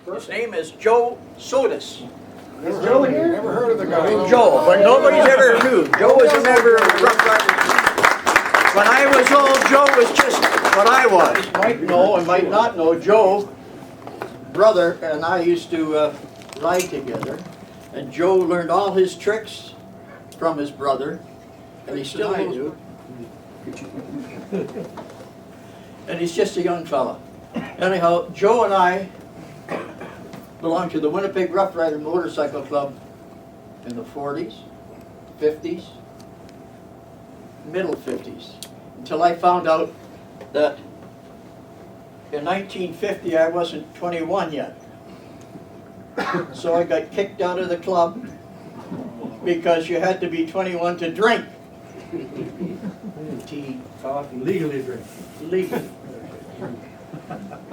His name is Joe Sawtus. Is Joe here? Never heard of the guy. Joe, but nobody's ever knew. Joe was a member of the Rough Riders. When I was old, Joe was just what I was. You might know and might not know, Joe, brother, and I used to ride together. And Joe learned all his tricks from his brother, and he still knows. And he's just a young fella. Anyhow, Joe and I belonged to the Winnipeg RoughRiders Motorcycle Club in the 40s, 50s, middle 50s, until I found out that in 1950 I wasn't 21 yet. So I got kicked out of the club because you had to be 21 to drink. Tea, coffee. Legally drink. Legally.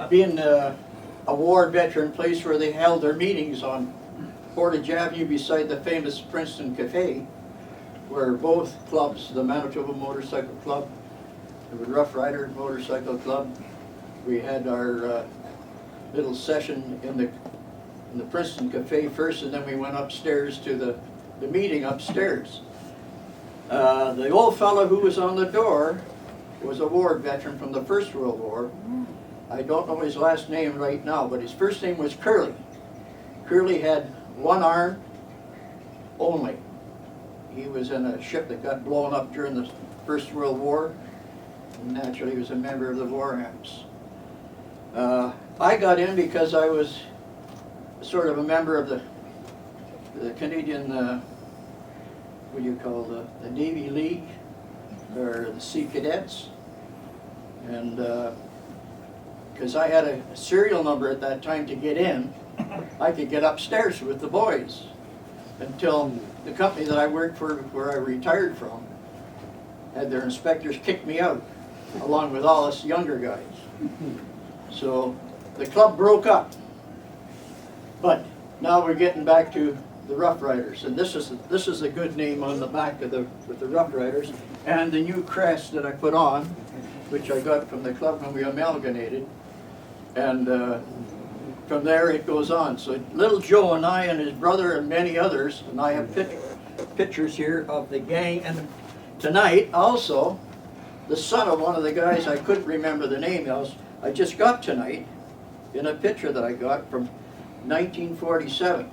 Being a war veteran place where they held their meetings on Portage Avenue beside the famous Princeton Cafe, where both clubs, the Manitoba Motorcycle Club, the RoughRiders Motorcycle Club, we had our little session in the Princeton Cafe first, and then we went upstairs to the meeting upstairs. The old fellow who was on the door was a war veteran from the First World War. I don't know his last name right now, but his first name was Curly. Curly had one arm only. He was in a ship that got blown up during the First World War. And naturally, he was a member of the War Amps. I got in because I was sort of a member of the Canadian, what do you call the Navy League, or the Sea Cadets. And because I had a serial number at that time to get in, I could get upstairs with the boys until the company that I worked for, where I retired from, had their inspectors kick me out, along with all us younger guys. So the club broke up. But now we're getting back to the RoughRiders, and this is a good name on the back of the RoughRiders, and the new crest that I put on, which I got from the club when we amalgamated, and from there it goes on. So little Joe and I and his brother and many others, and I have pictures here of the gang, and tonight also the son of one of the guys I couldn't remember the name else, I just got tonight in a picture that I got from 1947.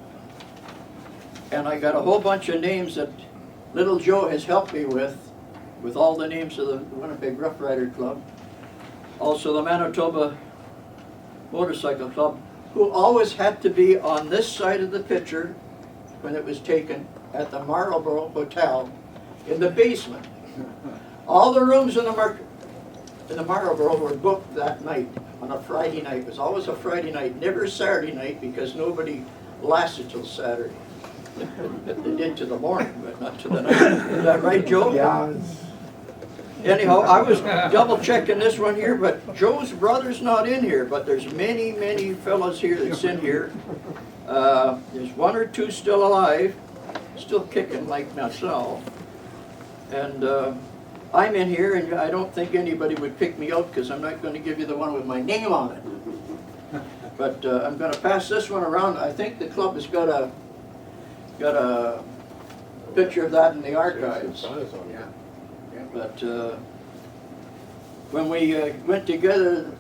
And I got a whole bunch of names that little Joe has helped me with all the names of the Winnipeg RoughRiders Club. Also the Manitoba Motorcycle Club, who always had to be on this side of the picture when it was taken at the Marlborough Hotel in the basement. All the rooms in the Marlborough were booked that night on a Friday night. It was always a Friday night, never a Saturday night, because nobody lasted till Saturday. They did to the morning, but not to the night. Is that right, Joe? Yeah. Anyhow, I was double checking this one here, but Joe's brother's not in here, but there's many, many fellows here that's in here. There's one or two still alive, still kicking like myself. And I'm in here, and I don't think anybody would pick me out because I'm not going to give you the one with my name on it. But I'm going to pass this one around. I think the club has got a picture of that in the archives. But when we went together,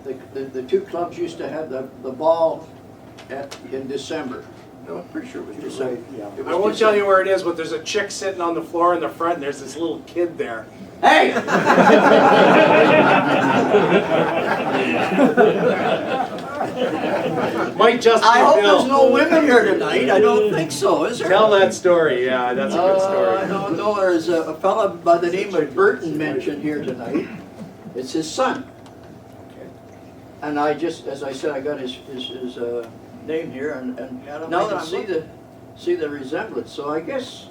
the two clubs used to have the ball in December. No, I'm pretty sure it was December. I won't tell you where it is, but there's a chick sitting on the floor in the front, and there's this little kid there. Hey! Might just be I hope Bill. there's no women here tonight. I don't think so, is there? Tell that story. Yeah, that's a good story. I don't know. There's a fellow by the name of Burton mentioned here tonight. It's his son. And I just, as I said, I got his name here, and now that I see the resemblance. So I guess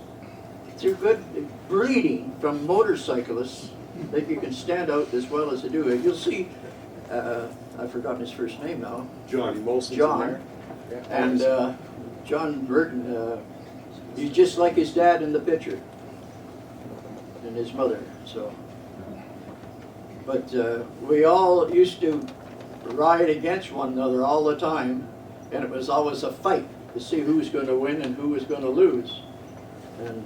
through good breeding from motorcyclists that you can stand out as well as they do. You'll see, I've forgotten his first name now. John Molson's John. in there. And John Burton, he's just like his dad in the picture, and his mother. So, but we all used to ride against one another all the time, and it was always a fight to see who was going to win and who was going to lose. And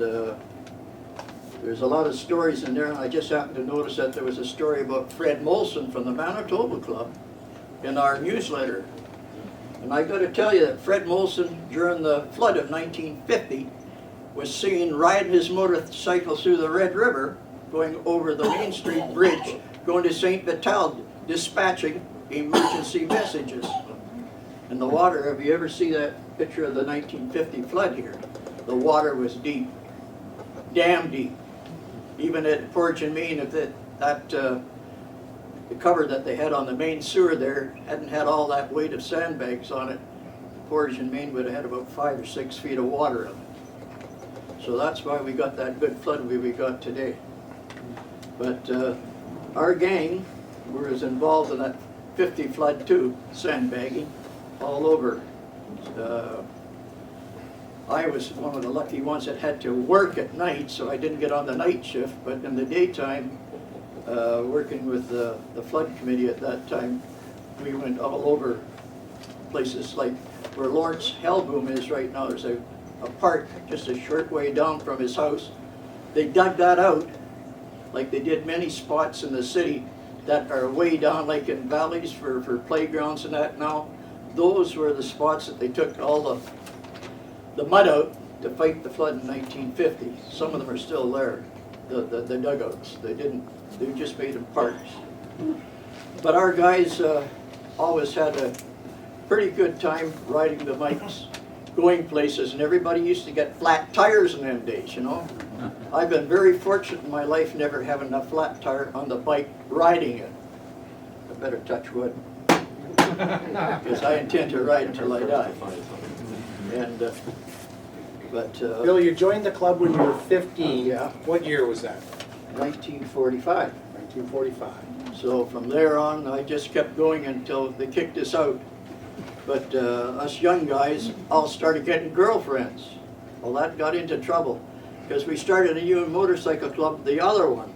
there's a lot of stories in there, and I just happened to notice that there was a story about Fred Molson from the Manitoba Club in our newsletter. And I got to tell you that Fred Molson, during the flood of 1950, was seen riding his motorcycle through the Red River, going over the Main Street Bridge, going to St. Vital, dispatching emergency messages. And the water, have you ever seen that picture of the 1950 flood here? The water was deep, damn deep. Even at Portage and Main, if the cover that they had on the main sewer there hadn't had all that weight of sandbags on it, Portage and Main would have had about 5 or 6 feet of water in it. So that's why we got that good flood we got today. But our gang was involved in that 50 flood too, sandbagging all over. I was one of the lucky ones that had to work at night, so I didn't get on the night shift, but in the daytime, working with the flood committee at that time, we went all over places like where Lawrence Hellboom is right now. There's a park just a short way down from his house. They dug that out, like they did many spots in the city that are way down, like in valleys for playgrounds and that now. Those were the spots that they took all the mud out to fight the flood in 1950. Some of them are still there, the dugouts. They just made them parks. But our guys always had a pretty good time riding the bikes, going places, and everybody used to get flat tires in them days, you know. I've been very fortunate in my life never having a flat tire on the bike riding it. I better touch wood, because I intend to ride until I die. And Bill, you joined the club when you were 15. Yeah. What year was that? 1945. 1945. So from there on, I just kept going until they kicked us out. But us young guys all started getting girlfriends. Well, that got into trouble because we started a new motorcycle club, the other one.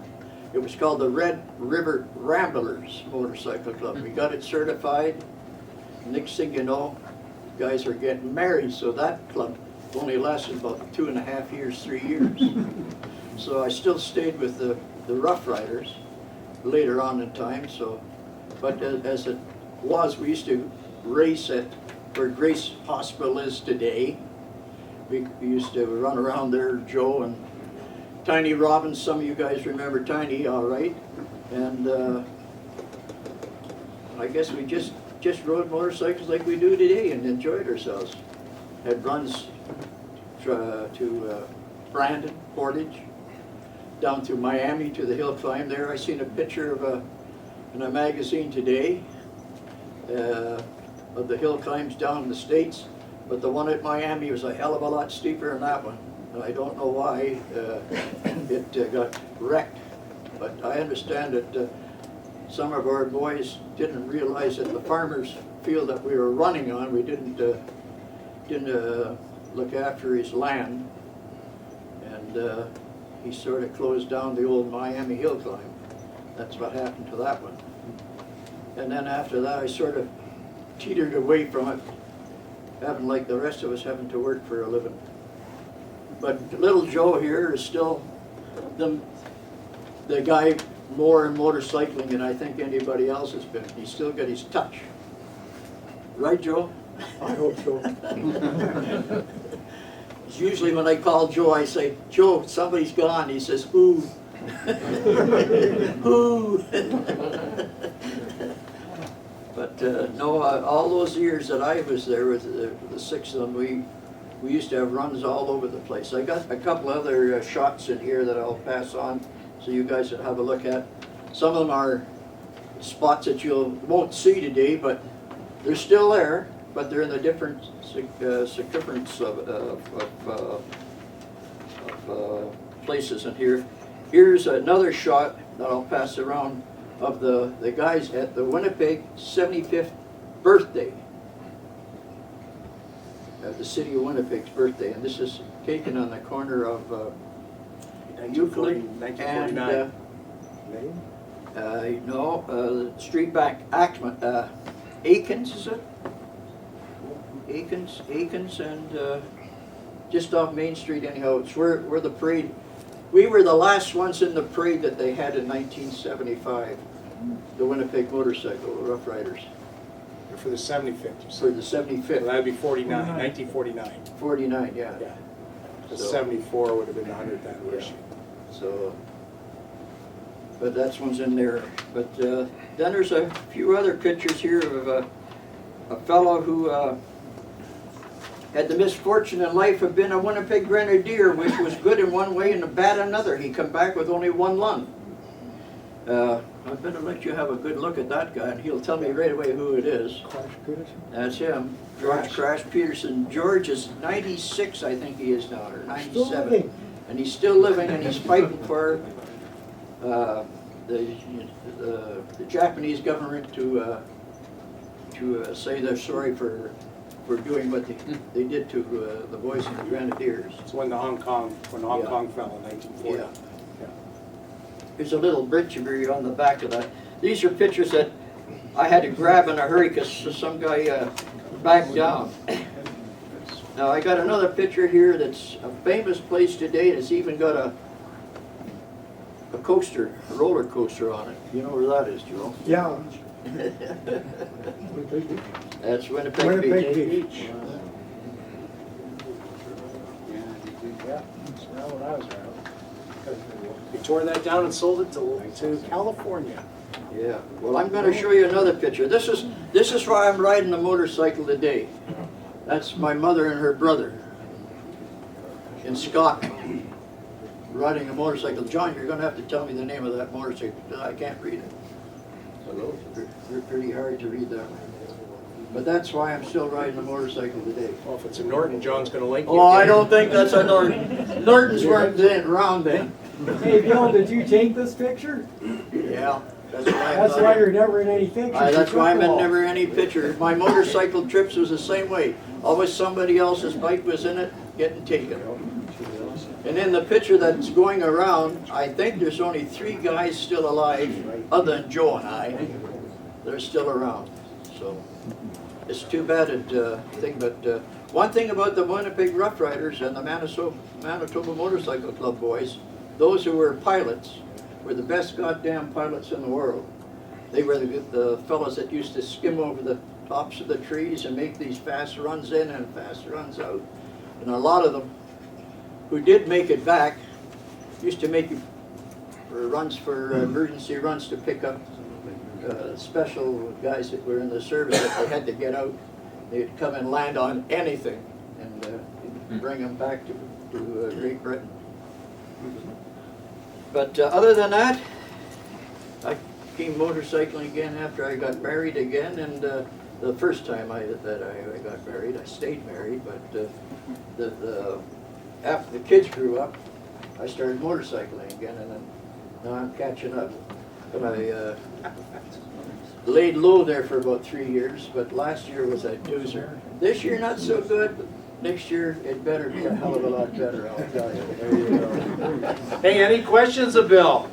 It was called the Red River Ramblers Motorcycle Club. We got it certified. Next thing you know, guys are getting married, so that club only lasted about 2.5 years, 3 years. So I still stayed with the RoughRiders later on in time. So, but as it was, we used to race at where Grace Hospital is today. We used to run around there, Joe and Tiny Robbins. Some of you guys remember Tiny, all right. And I guess we just rode motorcycles like we do today and enjoyed ourselves. Had runs to Brandon, Portage, down to Miami to the hill climb there. I seen a picture of in a magazine today of the hill climbs down in the States, but the one at Miami was a hell of a lot steeper than that one. And I don't know why it got wrecked, but I understand that some of our boys didn't realize that the farmer's field that we were running on, we didn't look after his land, and he sort of closed down the old Miami hill climb. That's what happened to that one. And then after that, I sort of teetered away from it, having, like the rest of us, having to work for a living. But little Joe here is still the guy more in motorcycling than I think anybody else has been. He's still got his touch. Right, Joe? I hope so. Usually when I call Joe, I say, Joe, somebody's gone. He says, who? Who? But no, all those years that I was there with the 6 of them, we used to have runs all over the place. I got a couple other shots in here that I'll pass on so you guys will have a look at. Some of them are spots that you won't see today, but they're still there, but they're in the different circumference of places in here. Here's another shot that I'll pass around of the guys at the Winnipeg 75th birthday. The city of Winnipeg's birthday, and this is taken on the corner of Euclid and no, street back Acton, Aikens, is it? Aikens, and just off Main Street anyhow. It's where the parade. We were the last ones in the parade that they had in 1975. The Winnipeg Motorcycle RoughRiders For the 75th, you for said. the So 75th. that'd be 1949. 49, yeah. Yeah. The So- 74 would have been the 100th anniversary. So, but that's one's in there. But then there's a few other pictures here of a fellow who had the misfortune in life of being a Winnipeg Grenadier, which was good in one way and bad in another. He come back with only one lung. I better let you have a good look at that guy, and he'll tell me right away who it is. That's him, George Crash Peterson. George is 96, I think he is now, or 97. And he's still living, and he's fighting for the Japanese government to say they're sorry for doing what they did to the boys in the Grenadiers. It's when Hong Kong fell in 1940. Yeah. There's a little bridge on the back of that. These are pictures that I had to grab in a hurry because some guy backed down. Now I got another picture here that's a famous place today. It's even got a coaster, a roller coaster on it. You know where that is, Joe? Yeah. That's Winnipeg Winnipeg Beach. Beach. Yeah, that's when I was around. We tore that down and sold it to California. Yeah. Well, I'm going to show you another picture. This is why I'm riding a motorcycle today. That's my mother and her brother in Scotland riding a motorcycle. John, you're going to have to tell me the name of that motorcycle because I can't read it. They're pretty hard to read that one. But that's why I'm still riding a motorcycle today. Well, if it's a Norton, John's going to link you. Oh, I don't think that's a Norton. Nortons weren't then, around then. Hey, Bill, did you take this picture? Yeah. That's why you're never in any pictures. That's why I'm in never any picture. My motorcycle trips was the same way. Always somebody else's bike was in it, getting taken. And in the picture that's going around, I think there's only 3 guys still alive, other than Joe and I. They're still around. So it's too bad thing. But one thing about the Winnipeg RoughRiders and the Manitoba Motorcycle Club boys, those who were pilots were the best goddamn pilots in the world. They were the fellows that used to skim over the tops of the trees and make these fast runs in and fast runs out. And a lot of them who did make it back used to make runs for emergency runs to pick up special guys that were in the service that they had to get out. They'd come and land on anything and bring them back to Great Britain. But other than that, I came motorcycling again after I got married again, and the first time I got married, I stayed married, but after the kids grew up, I started motorcycling again, and then now I'm catching up. But I laid low there for about 3 years, but last year was a doozer. This year not so good, but next year it better be a hell of a lot better, I'll tell you. There you go. Hey, any questions of Bill?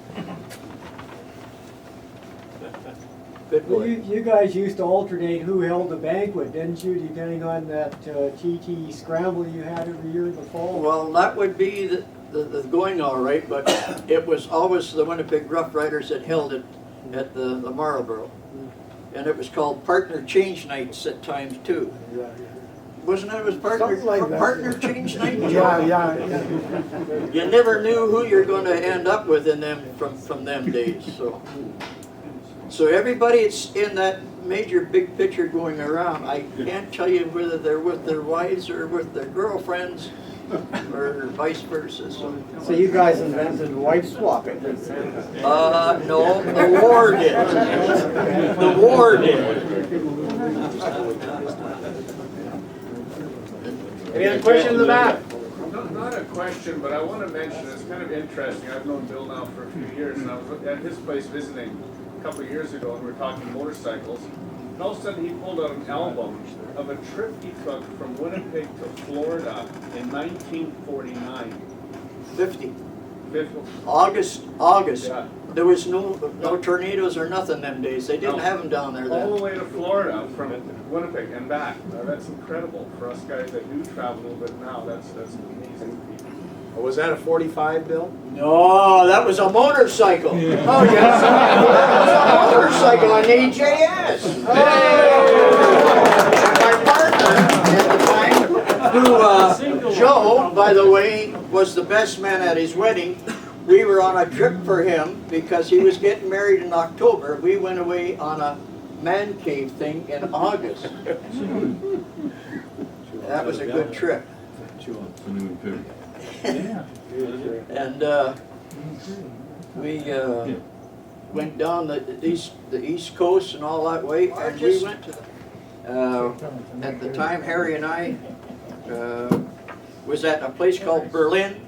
Good Well, boy. you guys used to alternate who held the banquet, didn't you, depending on that TT scramble you had every year in the fall? Well, that would be the going all right, but it was always the Winnipeg RoughRiders that held it at the Marlborough. And it was called partner change nights at times too. Wasn't it? It was Something like that. partner change night? Yeah. You never knew who you're going to end up with in them from them days. So everybody that's in that major big picture going around, I can't tell you whether they're with their wives or with their girlfriends or vice versa. So you guys invented wife swapping. No, the war did. The war did. Any other questions in the back? Not a question, but I want to mention, it's kind of interesting. I've known Bill now for a few years, and I was at his place visiting a couple of years ago, and we were talking motorcycles. And all of a sudden, he pulled out an album of a trip he took from Winnipeg to Florida in 1949. 50. Fifth- August. Yeah. There was no tornadoes or nothing them days. They didn't No. have them down there All then. the way to Florida from Winnipeg and back. Now, that's incredible for us guys that do travel a little bit now. That's amazing. Was that a 45, Bill? No, that was a motorcycle. Oh, yes. That was a motorcycle, an AJS. My partner at the time, who, Joe, by the way, was the best man at his wedding. We were on a trip for him because he was getting married in October. We went away on a man cave thing in August. That was a good trip. And we went down the east coast and all that way, and we went to at the time Harry and I was at a place called Berlin,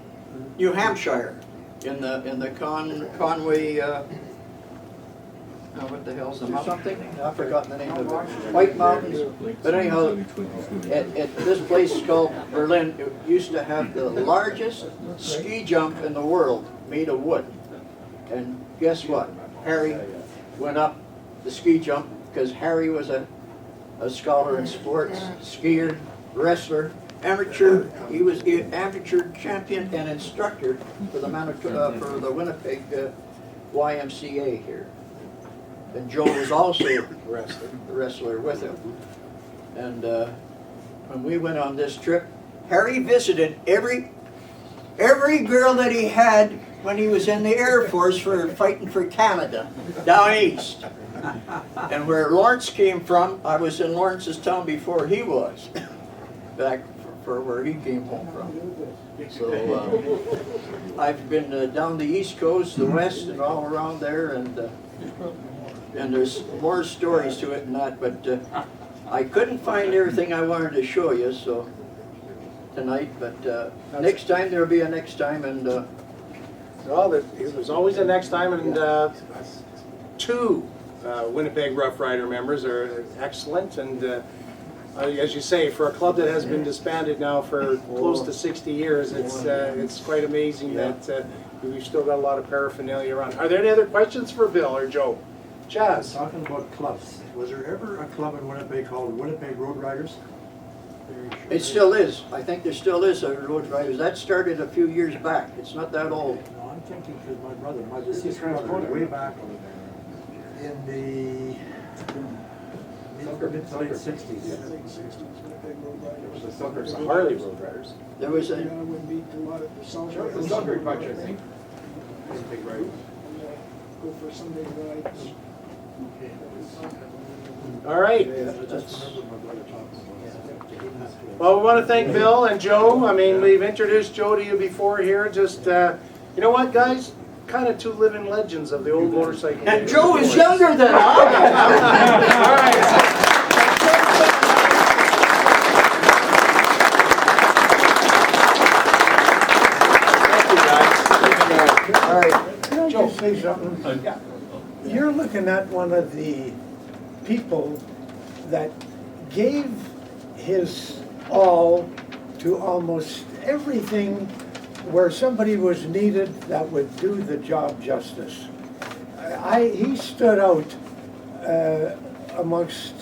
New Hampshire, in the Conway. What the hell's the mountain? Something? I've forgotten the name of it. White Mountains. But anyhow, at this place called Berlin, it used to have the largest ski jump in the world, made of wood. And guess what? Harry went up the ski jump because Harry was a scholar in sports, skier, wrestler, amateur. He was amateur champion and instructor for the for the Winnipeg YMCA here. And Joe was also a wrestler with him. And when we went on this trip, Harry visited every girl that he had when he was in the Air Force for fighting for Canada, down east. And where Lawrence came from, I was in Lawrence's town before he was, back for where he came home from. So I've been down the East Coast, the West, and all around there, and there's more stories to it than that, but I couldn't find everything I wanted to show you, so tonight, but next time there'll be a next time, and Well, there's always a next time, and two Winnipeg Rough Rider members are excellent, and as you say, for a club that has been disbanded now for close to 60 years, it's quite amazing that we've still got a lot of paraphernalia around. Are there any other questions for Bill or Joe? Chaz? Talking about clubs, was there ever a club in Winnipeg called Winnipeg RoughRiders? it still is. I think there still is a Road Riders. That started a few years back. It's not that old. No, I'm thinking because my deceased brother, way back in the mid to late 60s. It was the Harley Road Riders. There was a, The Sucker Punch, I think. Go for Sunday rides. All right. that's, Well, we want to thank Bill and Joe. I mean, we've introduced Joe to you before here. Just, you know what, guys? Kind of two living legends of the old motorcycle. and Joe is younger than I All right. am. All right. Can I just say something? You're looking at one of the people that gave his all to almost everything where somebody was needed that would do the job justice. He stood out amongst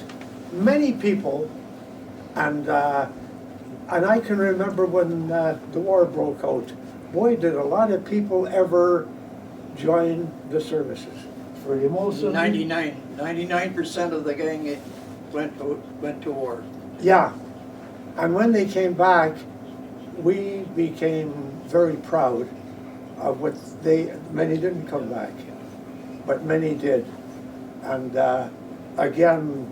many people, and I can remember when the war broke out. Boy, did a lot of people ever join the services. For most of them, 99% of the gang went to war. yeah. And when they came back, we became very proud of what many didn't come back, but many did. And again,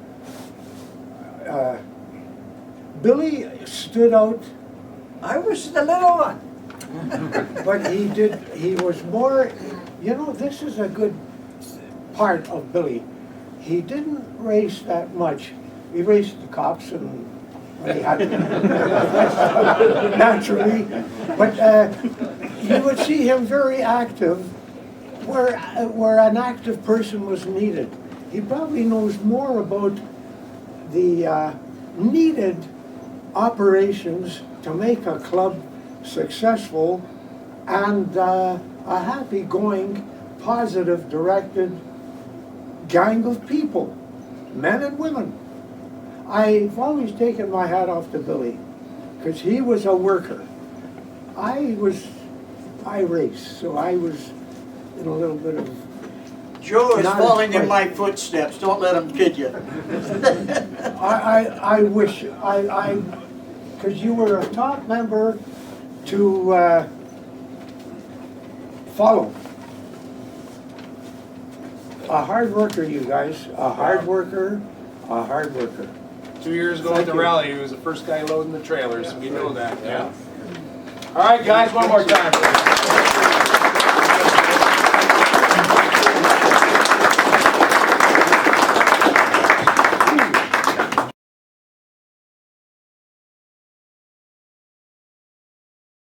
Billy stood out, I was the little one. but he was more, this is a good part of Billy. He didn't race that much. He raced the cops and when he had naturally, but you would see him very active where an active person was needed. He probably knows more about the needed operations to make a club successful and a happy-going, positive, directed gang of people, men and women. I've always taken my hat off to Billy, because he was a worker. I raced, so I was in a little bit of, Joe is Not following in quite. my footsteps, don't let him kid you. I wish, because you were a top member to follow. A hard worker, you guys, a hard worker, a hard worker. 2 years ago at Thank the you. rally, he was the first guy loading the trailers, we know that, yeah. All right, guys, one more time.